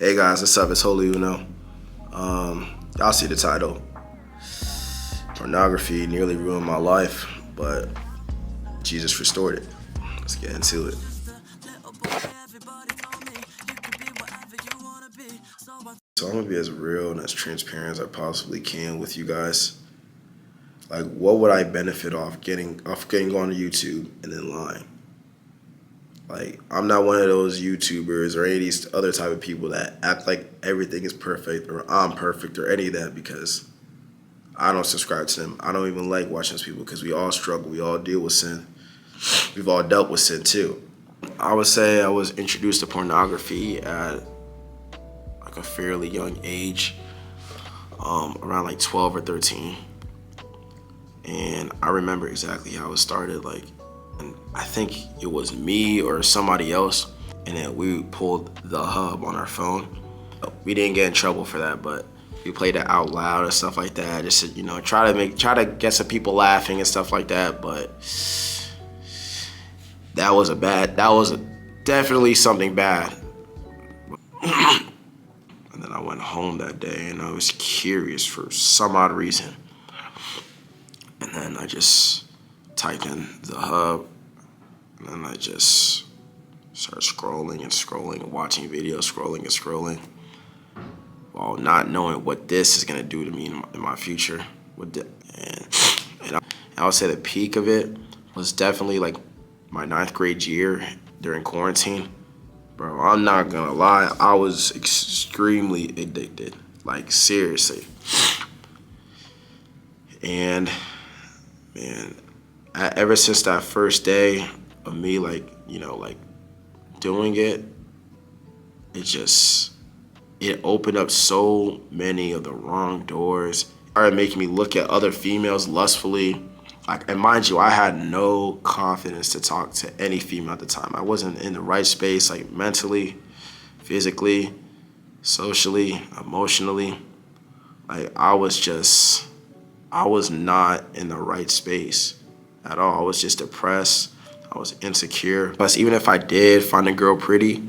Hey guys, what's up? It's Holy Uno. Y'all see the title. Pornography nearly ruined my life, but Jesus restored it. Let's get into it. So I'm gonna be as real and as transparent as I possibly can with you guys. Like, what would I benefit off getting on to YouTube and then lying? Like, I'm not one of those YouTubers or any of these other type of people that act like everything is perfect or I'm perfect or any of that, because I don't subscribe to them. I don't even like watching those people because we all struggle. We all deal with sin. We've all dealt with sin too. I would say I was introduced to pornography at like a fairly young age, around like 12 or 13. And I remember exactly how it started. Like, and I think it was me or somebody else, and then we pulled the hub on our phone. We didn't get in trouble for that, but we played it out loud and stuff like that, just to, try to get some people laughing and stuff like that. But that was definitely something bad. And then I went home that day and I was curious for some odd reason. And then I just typed in the hub, and then I just started scrolling and watching videos, scrolling, while not knowing what this is gonna do to me in my future. And I would say the peak of it was definitely like my 9th grade year during quarantine. Bro, I'm not gonna lie, I was extremely addicted, like seriously. And man, ever since that first day of me doing it, it opened up so many of the wrong doors. It started making me look at other females lustfully. And mind you, I had no confidence to talk to any female at the time. I wasn't in the right space, like mentally, physically, socially, emotionally. Like, I was not in the right space at all. I was just depressed. I was insecure. Plus, even if I did find a girl pretty,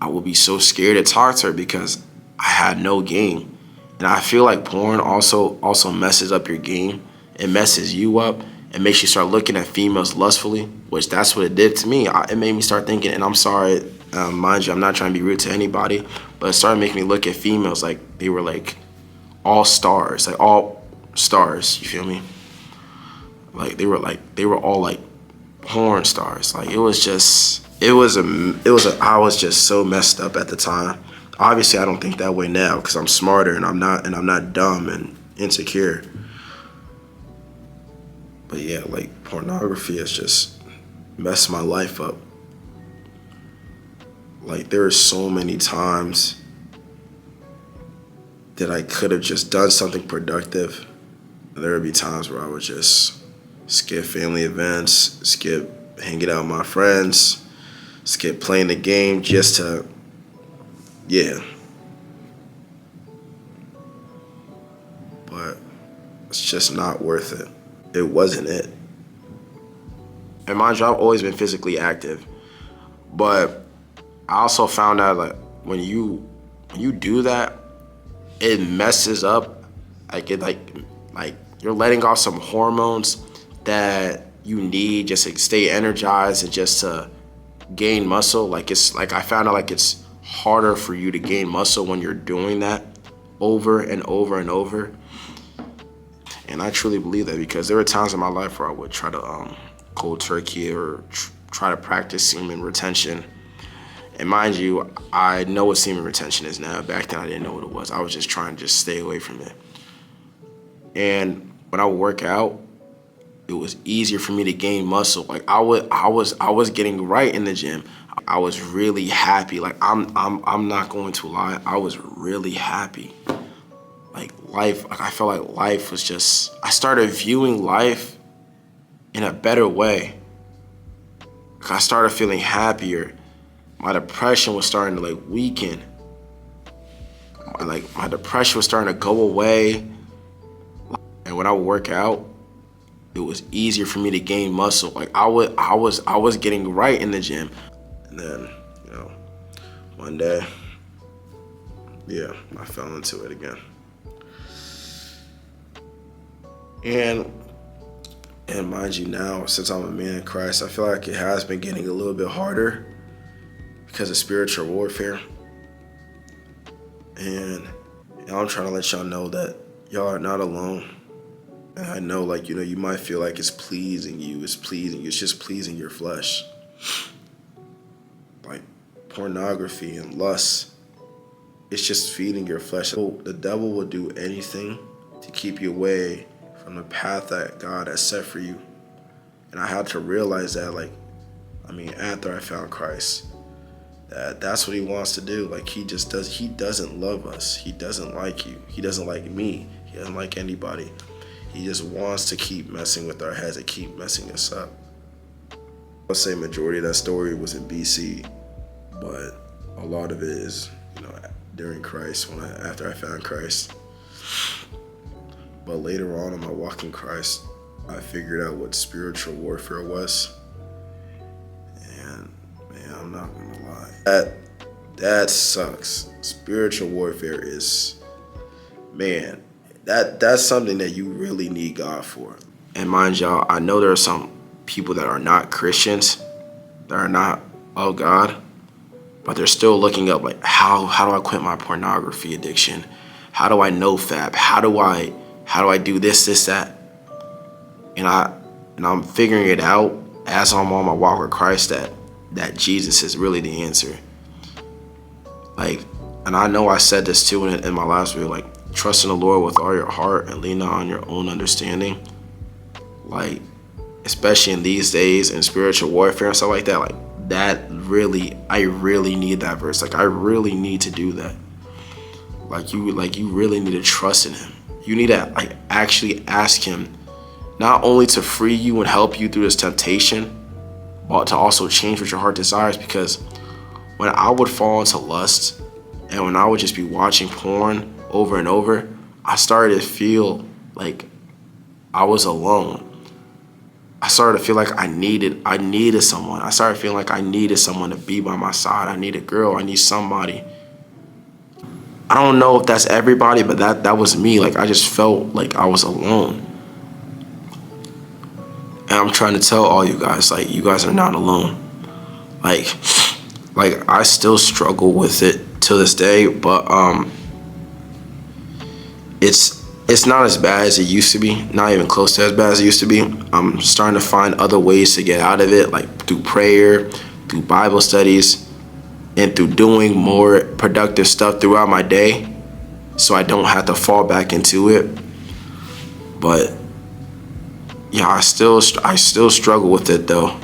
I would be so scared to talk to her because I had no game. And I feel like porn also messes up your game. It messes you up and makes you start looking at females lustfully, which that's what it did to me. It made me start thinking, and I'm sorry, mind you, I'm not trying to be rude to anybody, but it started making me look at females like they were like all stars, you feel me? Like they were all like porn stars. Like I was just so messed up at the time. Obviously I don't think that way now because I'm smarter and I'm not dumb and insecure. But yeah, like pornography has just messed my life up. Like there are so many times that I could have just done something productive. There would be times where I would just skip family events, skip hanging out with my friends, skip playing the game just to, yeah. But it's just not worth it. It wasn't it. And mind you, I've always been physically active, but I also found out like when you do that, it messes up. Like you're letting off some hormones that you need just to stay energized and just to gain muscle. Like I found out like it's harder for you to gain muscle when you're doing that over and over and over. And I truly believe that because there were times in my life where I would try to cold turkey or try to practice semen retention. And mind you, I know what semen retention is now. Back then I didn't know what it was. I was just trying to just stay away from it. And when I would work out, it was easier for me to gain muscle. Like I was getting right in the gym. I was really happy. Like I'm not going to lie, I was really happy. Like I felt like life was just, I started viewing life in a better way. I started feeling happier. My depression was starting to like weaken. My depression was starting to go away. And when I would work out, it was easier for me to gain muscle. Like I was getting right in the gym. And then, one day yeah, I fell into it again. And mind you, now, since I'm a man in Christ, I feel like it has been getting a little bit harder because of spiritual warfare. And I'm trying to let y'all know that y'all are not alone. And I know, like, you might feel like it's pleasing you. It's just pleasing your flesh. Like pornography and lust, it's just feeding your flesh. So the devil will do anything to keep you away from the path that God has set for you. And I had to realize that, after I found Christ, that's what he wants to do. Like, he doesn't love us. He doesn't like you. He doesn't like me. He doesn't like anybody. He just wants to keep messing with our heads and keep messing us up. I'll say majority of that story was in BC, but a lot of it is, during Christ, after I found Christ. But later on in my walk in Christ, I figured out what spiritual warfare was. And man, I'm not gonna lie, that sucks. Spiritual warfare is, man, that's something that you really need God for. And mind y'all, I know there are some people that are not Christians, that are not of God, but they're still looking up, like, how do I quit my pornography addiction? How do I know fab? How do I do this, that? And I'm figuring it out as I'm on my walk with Christ that Jesus is really the answer. Like, and I know I said this too in my last video, like, trust in the Lord with all your heart and lean not on your own understanding. Like, especially in these days in spiritual warfare and stuff like that, I really need that verse. Like, I really need to do that. Like you really need to trust in him. You need to actually ask him not only to free you and help you through this temptation, but to also change what your heart desires. Because when I would fall into lust and when I would just be watching porn over and over, I started to feel like I was alone. I started to feel like I needed someone. I started feeling like I needed someone to be by my side. I need a girl. I need somebody. I don't know if that's everybody, but that was me. Like, I just felt like I was alone. And I'm trying to tell all you guys, like, you guys are not alone. Like I still struggle with it to this day, but it's not as bad as it used to be. Not even close to as bad as it used to be. I'm starting to find other ways to get out of it, like through prayer, through Bible studies, and through doing more productive stuff throughout my day, so I don't have to fall back into it. But yeah, I still struggle with it though.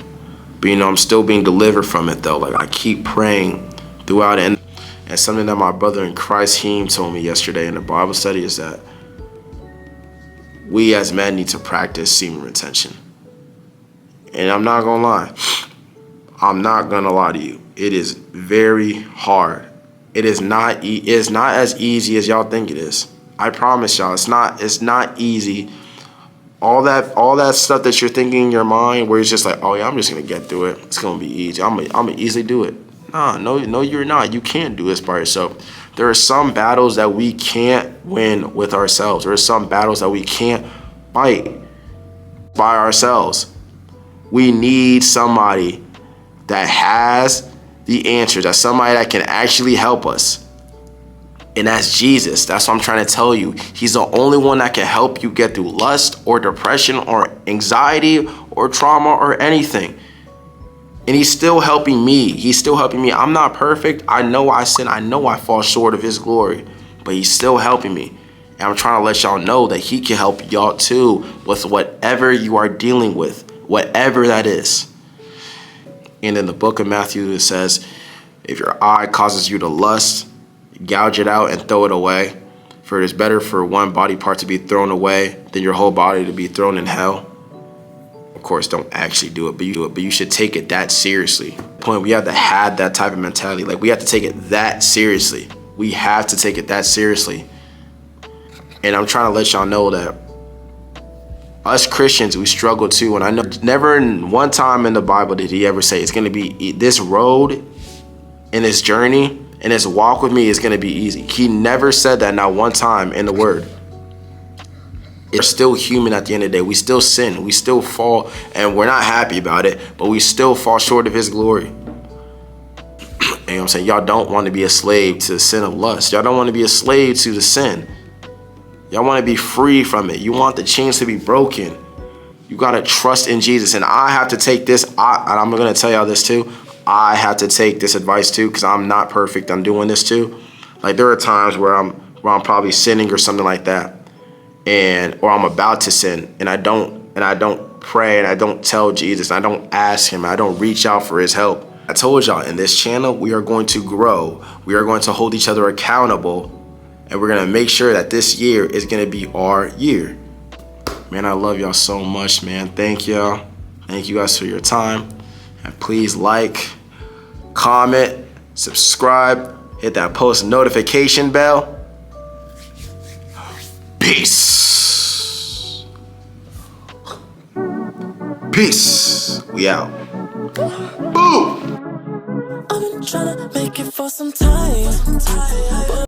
But I'm still being delivered from it though. Like, I keep praying throughout it. And something that my brother in Christ, Heem, told me yesterday in the Bible study is that we as men need to practice semen retention. And I'm not gonna lie. I'm not gonna lie to you. It is very hard. It is not as easy as y'all think it is. I promise y'all, it's not easy. All that stuff that you're thinking in your mind, where it's just like, oh yeah, I'm just gonna get through it. It's gonna be easy. I'm gonna easily do it. No, you're not. You can't do this by yourself. There are some battles that we can't win with ourselves. There are some battles that we can't fight by ourselves. We need somebody that has the answers. That's somebody that can actually help us. And that's Jesus. That's what I'm trying to tell you. He's the only one that can help you get through lust or depression or anxiety or trauma or anything. And he's still helping me. He's still helping me. I'm not perfect. I know I sin. I know I fall short of his glory. But he's still helping me. And I'm trying to let y'all know that he can help y'all too with whatever you are dealing with, whatever that is. And in the book of Matthew, it says, if your eye causes you to lust, gouge it out and throw it away. For it is better for one body part to be thrown away than your whole body to be thrown in hell. Of course, don't actually do it, but you should take it that seriously. We have to have that type of mentality. Like, we have to take it that seriously. We have to take it that seriously. And I'm trying to let y'all know that us Christians, we struggle too. And I know never in one time in the Bible did he ever say it's going to be this road and this journey and this walk with me is going to be easy. He never said that not one time in the word. We're still human at the end of the day. We still sin. We still fall, and we're not happy about it, but we still fall short of his glory. You know what I'm saying? Y'all don't want to be a slave to the sin of lust. Y'all don't want to be a slave to the sin. Y'all want to be free from it. You want the chains to be broken. You got to trust in Jesus. And I have to take this, and I'm going to tell y'all this too. I have to take this advice too, because I'm not perfect. I'm doing this too. Like, there are times where I'm probably sinning or something like that, or I'm about to sin, and I don't pray, and I don't tell Jesus, and I don't ask him, and I don't reach out for his help. I told y'all, in this channel, we are going to grow. We are going to hold each other accountable, and we're going to make sure that this year is going to be our year. Man, I love y'all so much, man. Thank y'all. Thank you guys for your time. And please like, comment, subscribe, hit that post notification bell. Peace. Peace. We out. Boom. I've been trying to make it for some time.